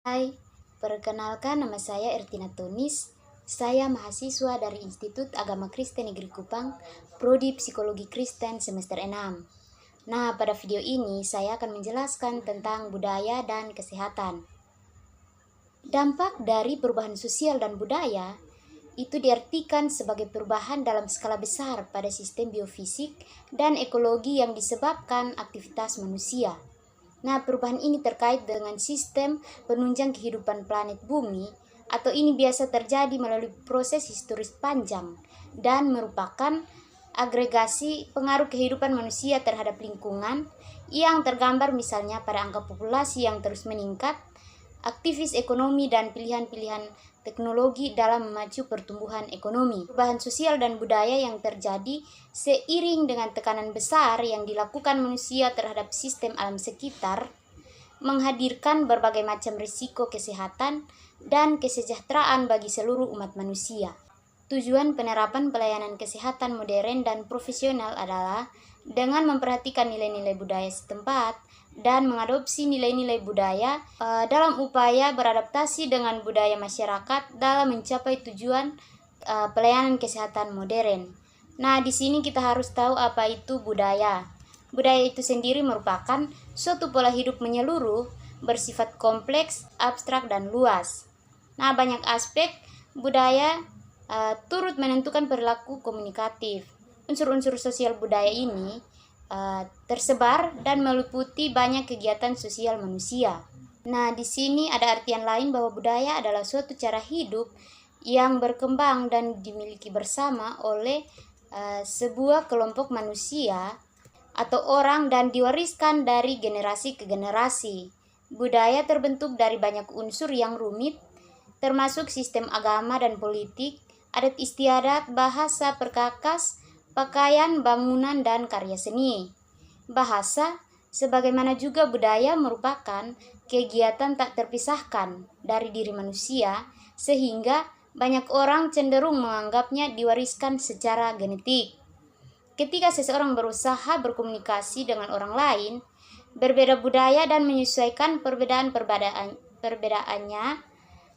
Hai, perkenalkan nama saya Ertina Tunis. Saya mahasiswa dari Institut Agama Kristen Negeri Kupang, Prodi Psikologi Kristen semester 6. Nah, pada video ini saya akan menjelaskan tentang budaya dan kesehatan. Dampak dari perubahan sosial dan budaya itu diartikan sebagai perubahan dalam skala besar pada sistem biofisik dan ekologi yang disebabkan aktivitas manusia. Nah, perubahan ini terkait dengan sistem penunjang kehidupan planet bumi, atau ini biasa terjadi melalui proses historis panjang dan merupakan agregasi pengaruh kehidupan manusia terhadap lingkungan yang tergambar misalnya pada angka populasi yang terus meningkat, aktivis ekonomi dan pilihan-pilihan teknologi dalam memacu pertumbuhan ekonomi. Perubahan sosial dan budaya yang terjadi seiring dengan tekanan besar yang dilakukan manusia terhadap sistem alam sekitar menghadirkan berbagai macam risiko kesehatan dan kesejahteraan bagi seluruh umat manusia. Tujuan penerapan pelayanan kesehatan modern dan profesional adalah dengan memperhatikan nilai-nilai budaya setempat dan mengadopsi nilai-nilai budaya dalam upaya beradaptasi dengan budaya masyarakat dalam mencapai tujuan pelayanan kesehatan modern. Nah, di sini kita harus tahu apa itu budaya. Budaya itu sendiri merupakan suatu pola hidup menyeluruh, bersifat kompleks, abstrak, dan luas. Nah, banyak aspek budaya turut menentukan perilaku komunikatif. Unsur-unsur sosial budaya ini tersebar dan meliputi banyak kegiatan sosial manusia. Nah, di sini ada artian lain bahwa budaya adalah suatu cara hidup yang berkembang dan dimiliki bersama oleh sebuah kelompok manusia atau orang dan diwariskan dari generasi ke generasi. Budaya terbentuk dari banyak unsur yang rumit, termasuk sistem agama dan politik, adat istiadat, bahasa, perkakas, pakaian, bangunan, dan karya seni. Bahasa, sebagaimana juga budaya, merupakan kegiatan tak terpisahkan dari diri manusia, sehingga banyak orang cenderung menganggapnya diwariskan secara genetik. Ketika seseorang berusaha berkomunikasi dengan orang lain, berbeda budaya dan menyesuaikan perbedaannya,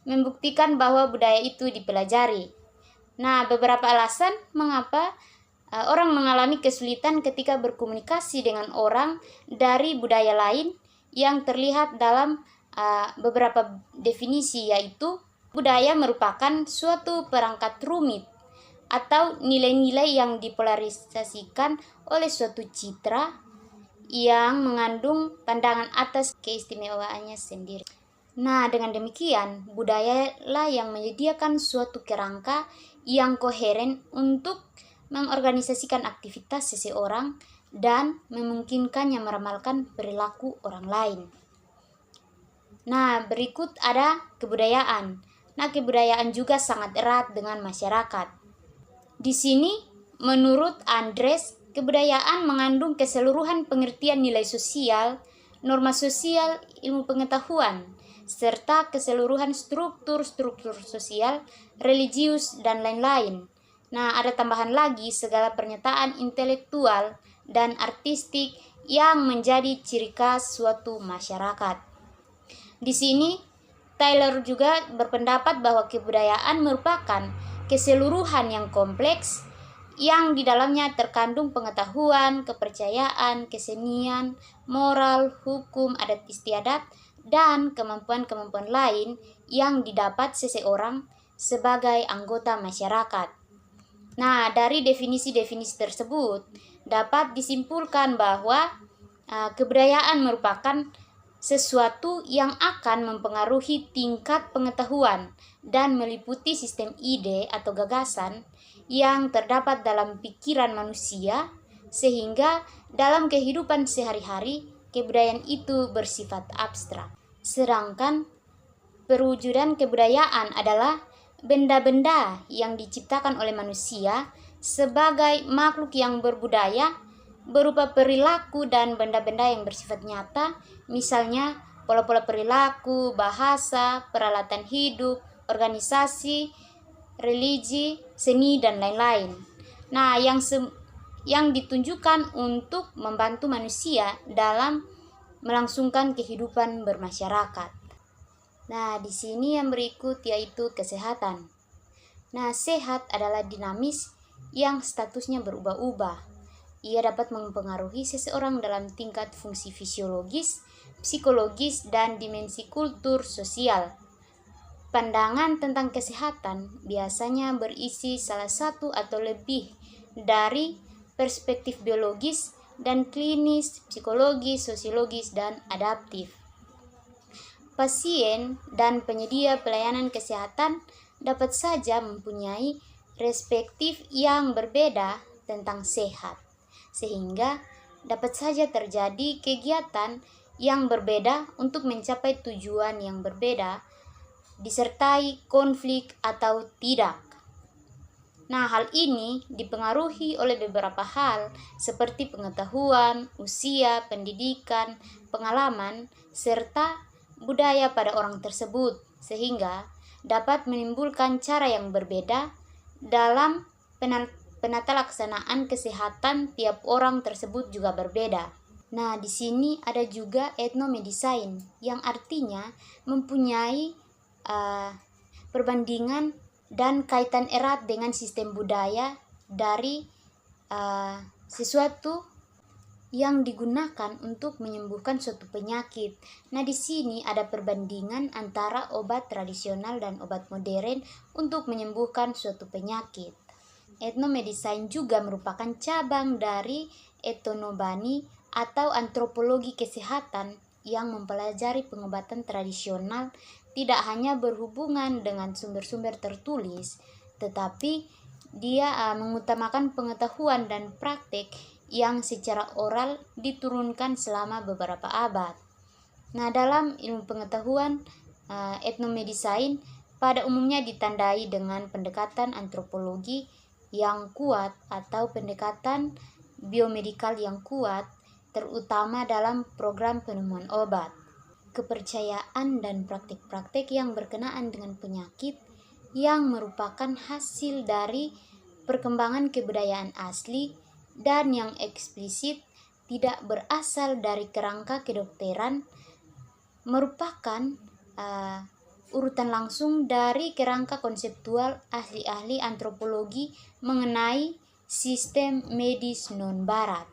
membuktikan bahwa budaya itu dipelajari. Nah, beberapa alasan mengapa orang mengalami kesulitan ketika berkomunikasi dengan orang dari budaya lain yang terlihat dalam beberapa definisi, yaitu budaya merupakan suatu perangkat rumit atau nilai-nilai yang dipolarisasikan oleh suatu citra yang mengandung pandangan atas keistimewaannya sendiri. Nah, dengan demikian, budayalah yang menyediakan suatu kerangka yang koheren untuk mengorganisasikan aktivitas seseorang dan memungkinkannya meramalkan perilaku orang lain. Nah, berikut ada kebudayaan. Nah, kebudayaan juga sangat erat dengan masyarakat. Di sini, menurut Andres, kebudayaan mengandung keseluruhan pengertian nilai sosial, norma sosial, ilmu pengetahuan, serta keseluruhan struktur-struktur sosial, religius, dan lain-lain. Nah, ada tambahan lagi segala pernyataan intelektual dan artistik yang menjadi ciri khas suatu masyarakat. Di sini, Taylor juga berpendapat bahwa kebudayaan merupakan keseluruhan yang kompleks yang di dalamnya terkandung pengetahuan, kepercayaan, kesenian, moral, hukum, adat istiadat, dan kemampuan-kemampuan lain yang didapat seseorang sebagai anggota masyarakat. Nah, dari definisi-definisi tersebut dapat disimpulkan bahwa kebudayaan merupakan sesuatu yang akan mempengaruhi tingkat pengetahuan dan meliputi sistem ide atau gagasan yang terdapat dalam pikiran manusia, sehingga dalam kehidupan sehari-hari kebudayaan itu bersifat abstrak. Sedangkan perwujudan kebudayaan adalah benda-benda yang diciptakan oleh manusia sebagai makhluk yang berbudaya berupa perilaku dan benda-benda yang bersifat nyata, misalnya pola-pola perilaku, bahasa, peralatan hidup, organisasi, religi, seni, dan lain-lain. Nah, yang ditunjukkan untuk membantu manusia dalam melangsungkan kehidupan bermasyarakat. Nah, di sini yang berikut yaitu kesehatan. Nah, sehat adalah dinamis yang statusnya berubah-ubah. Ia dapat mempengaruhi seseorang dalam tingkat fungsi fisiologis, psikologis, dan dimensi kultur sosial. Pandangan tentang kesehatan biasanya berisi salah satu atau lebih dari perspektif biologis dan klinis, psikologis, sosiologis, dan adaptif. Pasien dan penyedia pelayanan kesehatan dapat saja mempunyai perspektif yang berbeda tentang sehat, sehingga dapat saja terjadi kegiatan yang berbeda untuk mencapai tujuan yang berbeda, disertai konflik atau tidak. Nah, hal ini dipengaruhi oleh beberapa hal seperti pengetahuan, usia, pendidikan, pengalaman, serta budaya pada orang tersebut, sehingga dapat menimbulkan cara yang berbeda dalam penata laksanaan kesehatan. Tiap orang tersebut juga berbeda. Nah, di sini ada juga etnomedicine yang artinya mempunyai perbandingan dan kaitan erat dengan sistem budaya dari sesuatu yang digunakan untuk menyembuhkan suatu penyakit. Nah, di sini ada perbandingan antara obat tradisional dan obat modern untuk menyembuhkan suatu penyakit. Etnomedicine juga merupakan cabang dari etnobani atau antropologi kesehatan yang mempelajari pengobatan tradisional tidak hanya berhubungan dengan sumber-sumber tertulis, tetapi dia mengutamakan pengetahuan dan praktek yang secara oral diturunkan selama beberapa abad. Nah, dalam ilmu pengetahuan, etnomedicine pada umumnya ditandai dengan pendekatan antropologi yang kuat atau pendekatan biomedikal yang kuat, terutama dalam program penemuan obat. Kepercayaan dan praktik-praktik yang berkenaan dengan penyakit yang merupakan hasil dari perkembangan kebudayaan asli dan yang eksplisit tidak berasal dari kerangka kedokteran merupakan urutan langsung dari kerangka konseptual ahli-ahli antropologi mengenai sistem medis non-barat.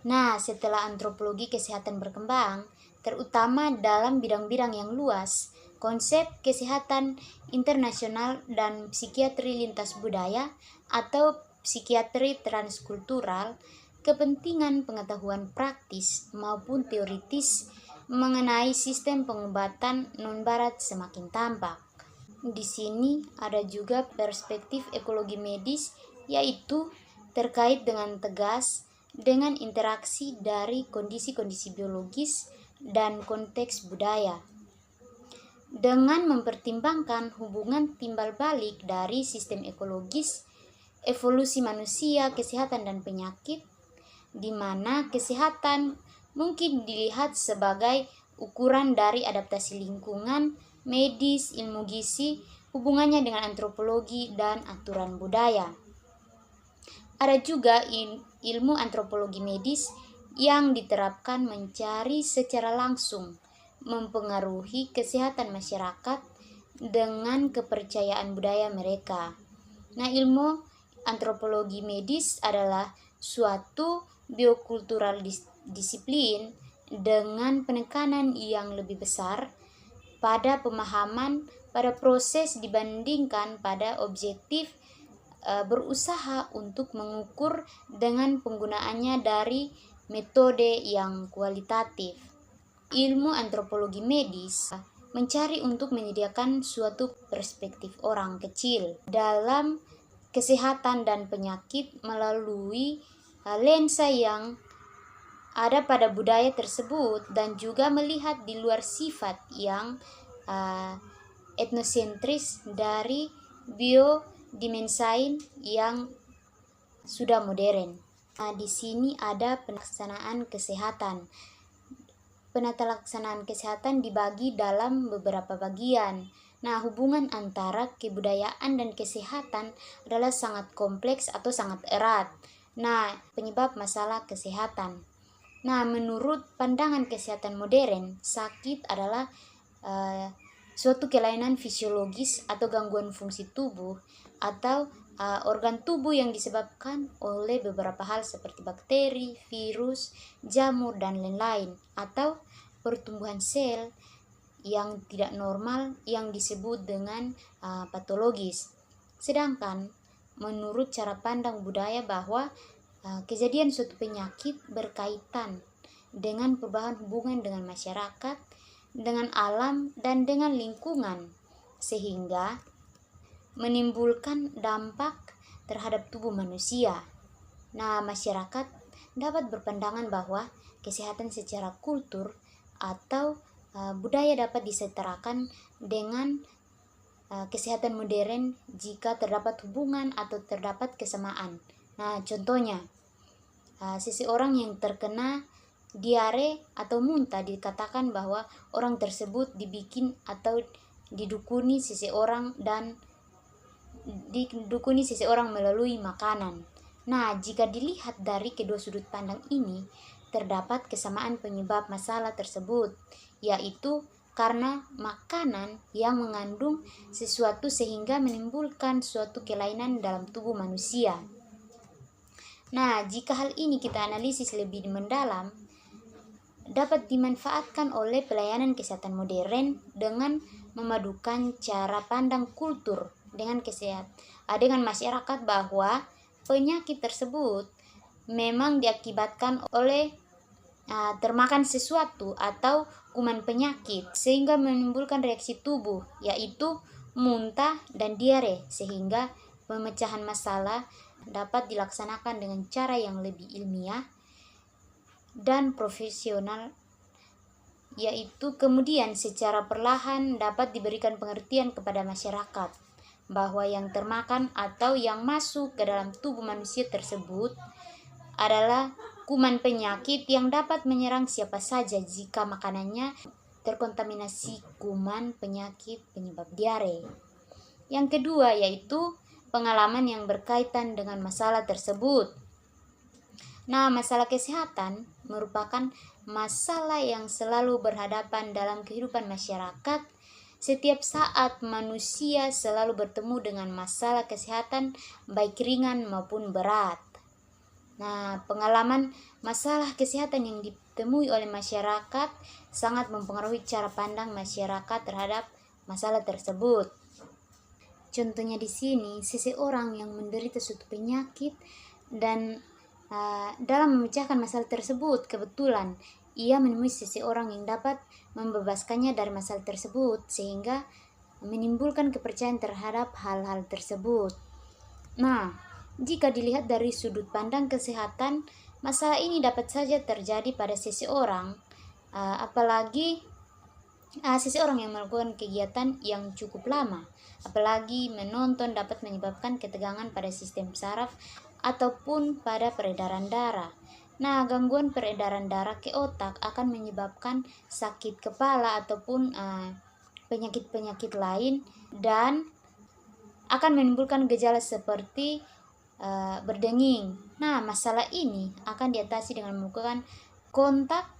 Nah, setelah antropologi kesehatan berkembang, terutama dalam bidang-bidang yang luas, konsep kesehatan internasional dan psikiatri lintas budaya atau psikiatri transkultural, kepentingan pengetahuan praktis maupun teoritis mengenai sistem pengobatan non-barat semakin tampak. Di sini ada juga perspektif ekologi medis, yaitu terkait dengan tegas dengan interaksi dari kondisi-kondisi biologis dan konteks budaya. Dengan mempertimbangkan hubungan timbal balik dari sistem ekologis, evolusi manusia, kesehatan dan penyakit, di mana kesehatan mungkin dilihat sebagai ukuran dari adaptasi lingkungan, medis, ilmu gizi, hubungannya dengan antropologi dan aturan budaya. Ada juga ilmu antropologi medis yang diterapkan mencari secara langsung mempengaruhi kesehatan masyarakat dengan kepercayaan budaya mereka. Nah, ilmu antropologi medis adalah suatu biokultural disiplin dengan penekanan yang lebih besar pada pemahaman pada proses dibandingkan pada objektif, berusaha untuk mengukur dengan penggunaannya dari metode yang kualitatif. Ilmu antropologi medis mencari untuk menyediakan suatu perspektif orang kecil dalam kesehatan dan penyakit melalui lensa yang ada pada budaya tersebut dan juga melihat di luar sifat yang etnosentris dari biodimensain yang sudah modern. Nah, di sini ada pelaksanaan kesehatan. Penata laksanaan kesehatan dibagi dalam beberapa bagian. Nah, hubungan antara kebudayaan dan kesehatan adalah sangat kompleks atau sangat erat. Nah, penyebab masalah kesehatan. Nah, menurut pandangan kesehatan modern, sakit adalah suatu kelainan fisiologis atau gangguan fungsi tubuh atau organ tubuh yang disebabkan oleh beberapa hal seperti bakteri, virus, jamur, dan lain-lain, atau pertumbuhan sel yang tidak normal yang disebut dengan patologis. Sedangkan menurut cara pandang budaya bahwa kejadian suatu penyakit berkaitan dengan perubahan hubungan dengan masyarakat, dengan alam, dan dengan lingkungan, sehingga menimbulkan dampak terhadap tubuh manusia. Nah, masyarakat dapat berpandangan bahwa kesehatan secara kultur atau budaya dapat disetarakan dengan kesehatan modern jika terdapat hubungan atau terdapat kesamaan. Nah, contohnya, seseorang yang terkena diare atau muntah dikatakan bahwa orang tersebut dibikin atau didukuni seseorang melalui makanan. Nah, jika dilihat dari kedua sudut pandang ini, terdapat kesamaan penyebab masalah tersebut, yaitu karena makanan yang mengandung sesuatu sehingga menimbulkan suatu kelainan dalam tubuh manusia. Nah, jika hal ini kita analisis lebih mendalam, dapat dimanfaatkan oleh pelayanan kesehatan modern dengan memadukan cara pandang kultur dengan dengan masyarakat bahwa penyakit tersebut memang diakibatkan oleh termakan sesuatu atau kuman penyakit sehingga menimbulkan reaksi tubuh, yaitu muntah dan diare, sehingga pemecahan masalah dapat dilaksanakan dengan cara yang lebih ilmiah dan profesional, yaitu kemudian secara perlahan dapat diberikan pengertian kepada masyarakat bahwa yang termakan atau yang masuk ke dalam tubuh manusia tersebut adalah kuman penyakit yang dapat menyerang siapa saja jika makanannya terkontaminasi kuman penyakit penyebab diare. Yang kedua yaitu pengalaman yang berkaitan dengan masalah tersebut. Nah, masalah kesehatan merupakan masalah yang selalu berhadapan dalam kehidupan masyarakat. Setiap saat manusia selalu bertemu dengan masalah kesehatan baik ringan maupun berat. Nah, pengalaman masalah kesehatan yang ditemui oleh masyarakat sangat mempengaruhi cara pandang masyarakat terhadap masalah tersebut. Contohnya di sini, seseorang yang menderita suatu penyakit dan dalam memecahkan masalah tersebut, kebetulan ia menemui seseorang yang dapat membebaskannya dari masalah tersebut sehingga menimbulkan kepercayaan terhadap hal-hal tersebut. Nah, jika dilihat dari sudut pandang kesehatan, masalah ini dapat saja terjadi pada seseorang, apalagi seseorang yang melakukan kegiatan yang cukup lama, apalagi menonton dapat menyebabkan ketegangan pada sistem saraf ataupun pada peredaran darah. Nah, gangguan peredaran darah ke otak akan menyebabkan sakit kepala ataupun penyakit-penyakit lain dan akan menimbulkan gejala seperti berdenging. Nah, masalah ini akan diatasi dengan melakukan kontak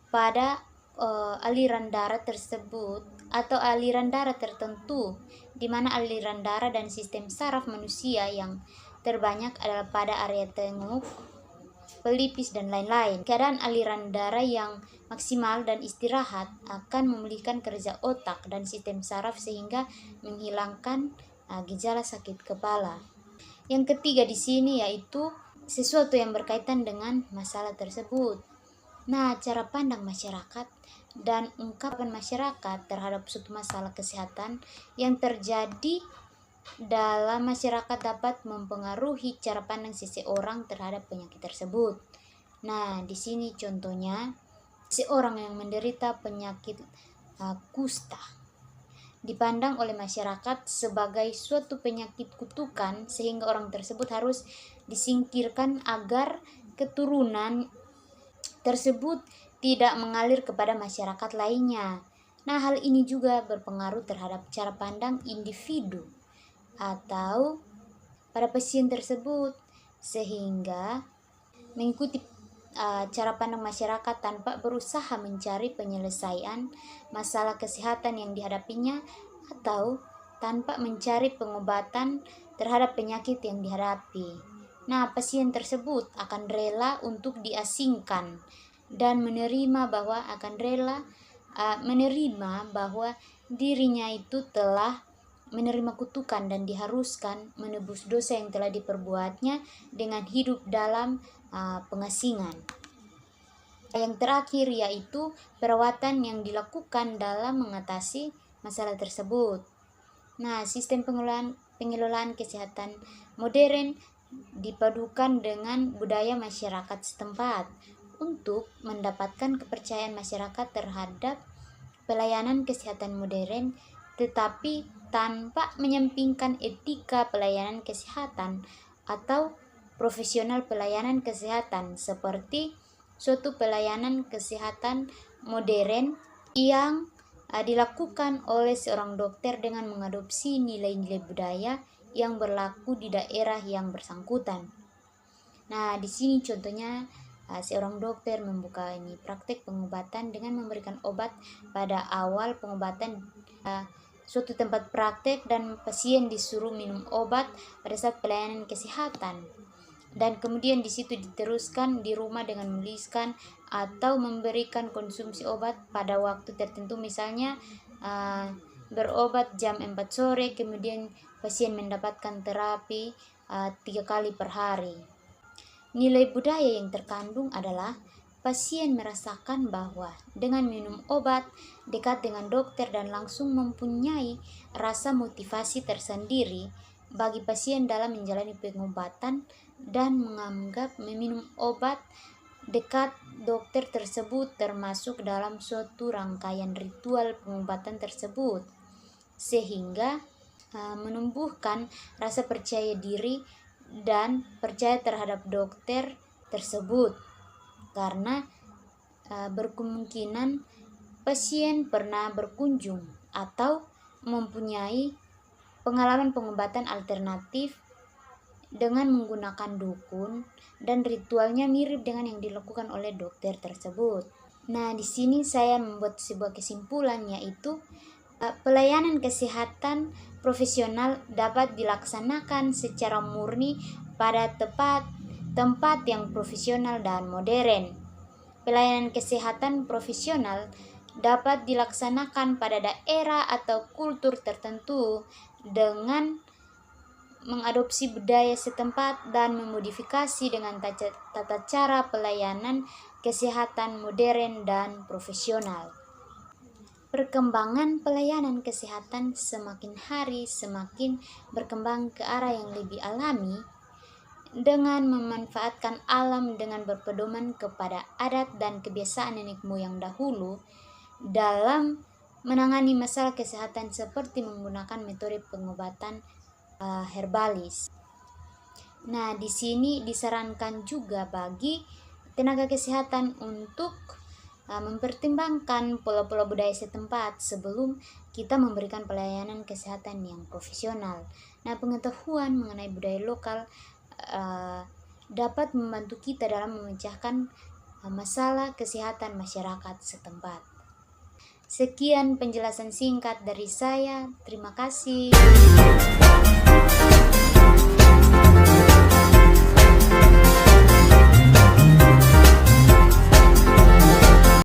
pada aliran darah tersebut atau aliran darah tertentu, di mana aliran darah dan sistem saraf manusia yang terbanyak adalah pada area tengkuk, pelipis, dan lain-lain. Keadaan aliran darah yang maksimal dan istirahat akan memulihkan kerja otak dan sistem saraf sehingga menghilangkan gejala sakit kepala. Yang ketiga di sini yaitu sesuatu yang berkaitan dengan masalah tersebut. Nah, cara pandang masyarakat dan ungkapan masyarakat terhadap suatu masalah kesehatan yang terjadi dalam masyarakat dapat mempengaruhi cara pandang seseorang terhadap penyakit tersebut. Nah, di sini contohnya seorang yang menderita penyakit kusta dipandang oleh masyarakat sebagai suatu penyakit kutukan sehingga orang tersebut harus disingkirkan agar keturunan tersebut tidak mengalir kepada masyarakat lainnya. Nah, hal ini juga berpengaruh terhadap cara pandang individu atau pada pasien tersebut sehingga mengikuti cara pandang masyarakat tanpa berusaha mencari penyelesaian masalah kesehatan yang dihadapinya, atau tanpa mencari pengobatan terhadap penyakit yang dihadapi. Nah, pasien tersebut akan rela untuk diasingkan dan menerima bahwa dirinya itu telah menerima kutukan dan diharuskan menebus dosa yang telah diperbuatnya dengan hidup dalam pengasingan. Yang terakhir yaitu perawatan yang dilakukan dalam mengatasi masalah tersebut. Nah, sistem pengelolaan kesehatan modern dipadukan dengan budaya masyarakat setempat untuk mendapatkan kepercayaan masyarakat terhadap pelayanan kesehatan modern, tetapi tanpa menyampingkan etika pelayanan kesehatan atau profesional pelayanan kesehatan, seperti suatu pelayanan kesehatan modern yang dilakukan oleh seorang dokter dengan mengadopsi nilai-nilai budaya yang berlaku di daerah yang bersangkutan. Nah, di sini contohnya seorang dokter membuka praktek pengobatan dengan memberikan obat pada awal pengobatan suatu tempat praktek, dan pasien disuruh minum obat pada saat pelayanan kesehatan, dan kemudian di situ diteruskan di rumah dengan menuliskan atau memberikan konsumsi obat pada waktu tertentu, misalnya berobat jam 4 sore, kemudian pasien mendapatkan terapi 3 kali per hari. Nilai budaya yang terkandung adalah pasien merasakan bahwa dengan minum obat, dekat dengan dokter, dan langsung mempunyai rasa motivasi tersendiri bagi pasien dalam menjalani pengobatan, dan menganggap meminum obat dekat dokter tersebut termasuk dalam suatu rangkaian ritual pengobatan tersebut, sehingga menumbuhkan rasa percaya diri dan percaya terhadap dokter tersebut, karena berkemungkinan pasien pernah berkunjung atau mempunyai pengalaman pengobatan alternatif dengan menggunakan dukun, dan ritualnya mirip dengan yang dilakukan oleh dokter tersebut. Nah, di sini saya membuat sebuah kesimpulan, yaitu pelayanan kesehatan profesional dapat dilaksanakan secara murni pada tempat yang profesional dan modern. Pelayanan kesehatan profesional dapat dilaksanakan pada daerah atau kultur tertentu dengan mengadopsi budaya setempat dan memodifikasi dengan tata cara pelayanan kesehatan modern dan profesional. Perkembangan pelayanan kesehatan semakin hari semakin berkembang ke arah yang lebih alami, dengan memanfaatkan alam dengan berpedoman kepada adat dan kebiasaan nenek moyang dahulu dalam menangani masalah kesehatan, seperti menggunakan metode pengobatan herbalis. Nah, di sini disarankan juga bagi tenaga kesehatan untuk mempertimbangkan pola-pola budaya setempat sebelum kita memberikan pelayanan kesehatan yang profesional. Nah, pengetahuan mengenai budaya lokal dapat membantu kita dalam memecahkan masalah kesehatan masyarakat setempat. Sekian penjelasan singkat dari saya. Terima kasih.